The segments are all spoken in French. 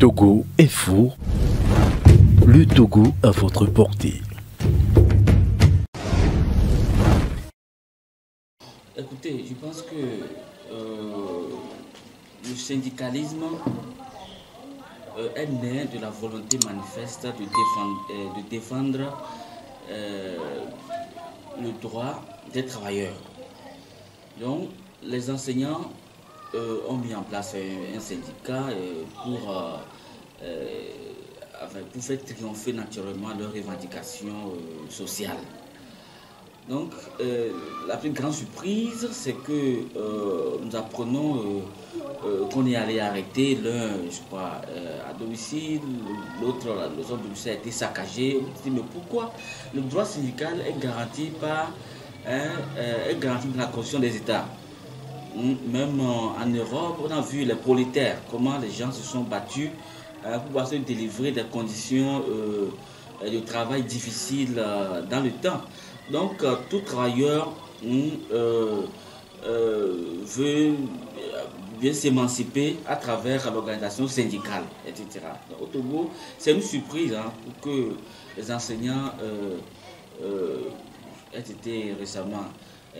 Togo Info, le Togo à votre portée. Écoutez, je pense que le syndicalisme est né de la volonté manifeste de défendre le droit des travailleurs. Donc, les enseignants ont mis en place un syndicat pour faire triompher naturellement leurs revendications sociales. Donc, la plus grande surprise, c'est que nous apprenons qu'on est allé arrêter l'un, je crois, à domicile, l'autre, le son domicile a été saccagé. On se dit, mais pourquoi le droit syndical est garanti par la Constitution des États? Même en Europe, on a vu les prolétaires, comment les gens se sont battus pour pouvoir se délivrer des conditions de travail difficiles dans le temps. Donc, tout travailleur veut bien s'émanciper à travers l'organisation syndicale, etc. Donc, au Togo, c'est une surprise pour que les enseignants aient été récemment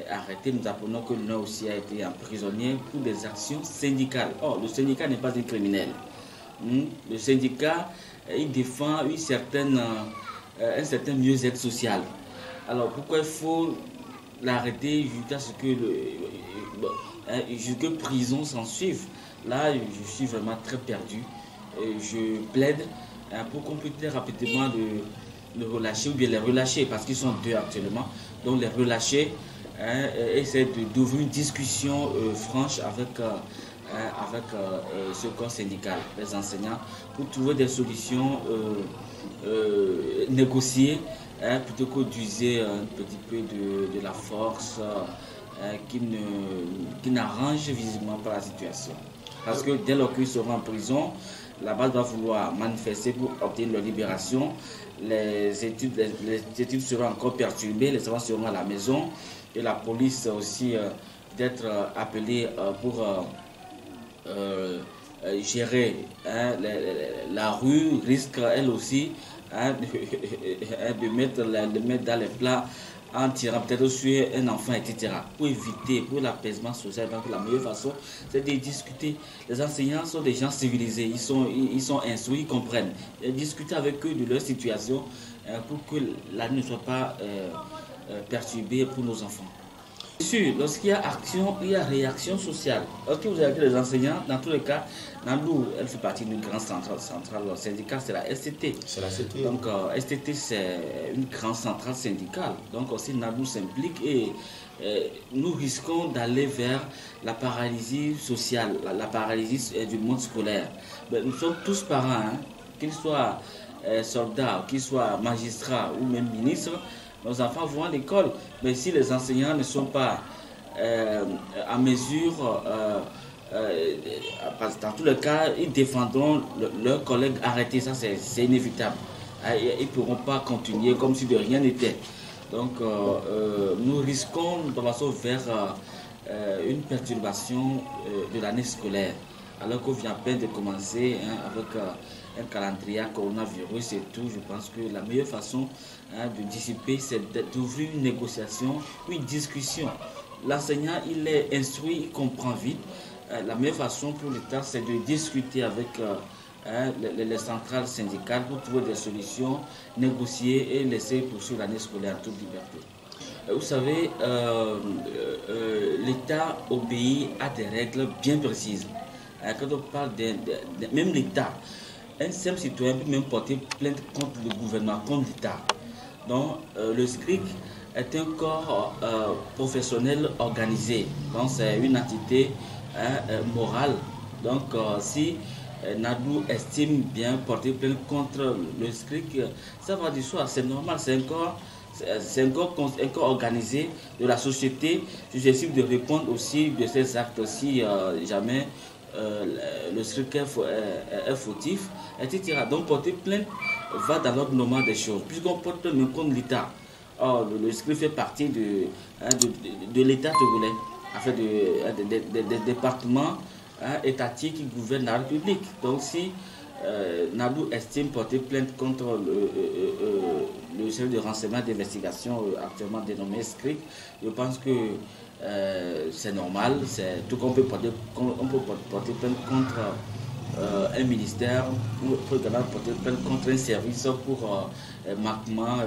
arrêtés. Nous apprenons que l'un aussi a été emprisonné pour des actions syndicales. Or, le syndicat n'est pas un criminel. Le syndicat, il défend un certain mieux-être social. Alors pourquoi il faut l'arrêter jusqu'à ce que jusqu'à prison s'en suive? Là, je suis vraiment très perdu. Je plaide pour qu'on puisse très rapidement le relâcher ou bien les relâcher parce qu'ils sont deux actuellement. Donc les relâcher, essayer d'ouvrir une discussion franche avec ce corps syndical, les enseignants, pour trouver des solutions négociées. Plutôt que d'user un petit peu de la force qui n'arrange visiblement pas la situation. Parce que dès lors qu'ils seront en prison, la base va vouloir manifester pour obtenir leur libération. Les études seront encore perturbées, les enfants seront à la maison et la police aussi d'être appelée pour gérer la rue, risque elle aussi de mettre dans les plats en tirant peut-être sur un enfant, etc. Pour éviter, pour l'apaisement social, donc la meilleure façon, c'est de discuter. Les enseignants sont des gens civilisés, ils sont instruits, ils comprennent. Et discuter avec eux de leur situation pour que l'année ne soit pas perturbée pour nos enfants. Bien sûr, lorsqu'il y a action, il y a réaction sociale. Lorsque vous avez les enseignants, dans tous les cas, Nandou, elle fait partie d'une grande centrale syndicale, c'est la STT. C'est la STT. Donc, STT, c'est une grande centrale syndicale. Donc, aussi, Nandou s'implique et nous risquons d'aller vers la paralysie sociale, la paralysie du monde scolaire. Mais nous sommes tous parents, qu'ils soient soldats, qu'ils soient magistrats ou même ministres. Nos enfants vont à l'école, mais si les enseignants ne sont pas en mesure, parce que dans tous les cas, ils défendront leurs collègues arrêtés, ça c'est inévitable. Ils ne pourront pas continuer comme si de rien n'était. Donc nous risquons de façon vers une perturbation de l'année scolaire, alors qu'on vient à peine de commencer avec un calendrier coronavirus et tout. Je pense que la meilleure façon de dissiper, c'est d'ouvrir une négociation, une discussion. L'enseignant, il est instruit, il comprend vite. La meilleure façon pour l'État, c'est de discuter avec les centrales syndicales pour trouver des solutions, négocier et laisser poursuivre l'année scolaire en toute liberté. Vous savez, l'État obéit à des règles bien précises. Quand on parle même l'État, un simple citoyen peut même porter plainte contre le gouvernement, contre l'État. Donc, le SCRIC est un corps professionnel organisé. Donc, c'est une entité morale. Donc, si Nandou estime bien porter plainte contre le SCRIC, ça va du soi, c'est normal, c'est un corps organisé de la société susceptible de répondre aussi de ces actes si jamais le SCRIC est fautif, etc. Donc porter plainte va dans l'ordre normal des choses, puisqu'on porte plainte contre l'État. Or, le SCRIC fait partie de l'État togolais, enfin des départements étatiques qui gouvernent la République. Donc si Nabou estime porter plainte contre le chef de renseignement d'investigation actuellement dénommé SCRIC. Je pense que c'est normal, tout qu'on peut porter plainte contre un ministère, on peut également porter plainte contre un service pour manquements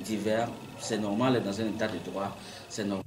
divers. C'est normal dans un état de droit, c'est normal.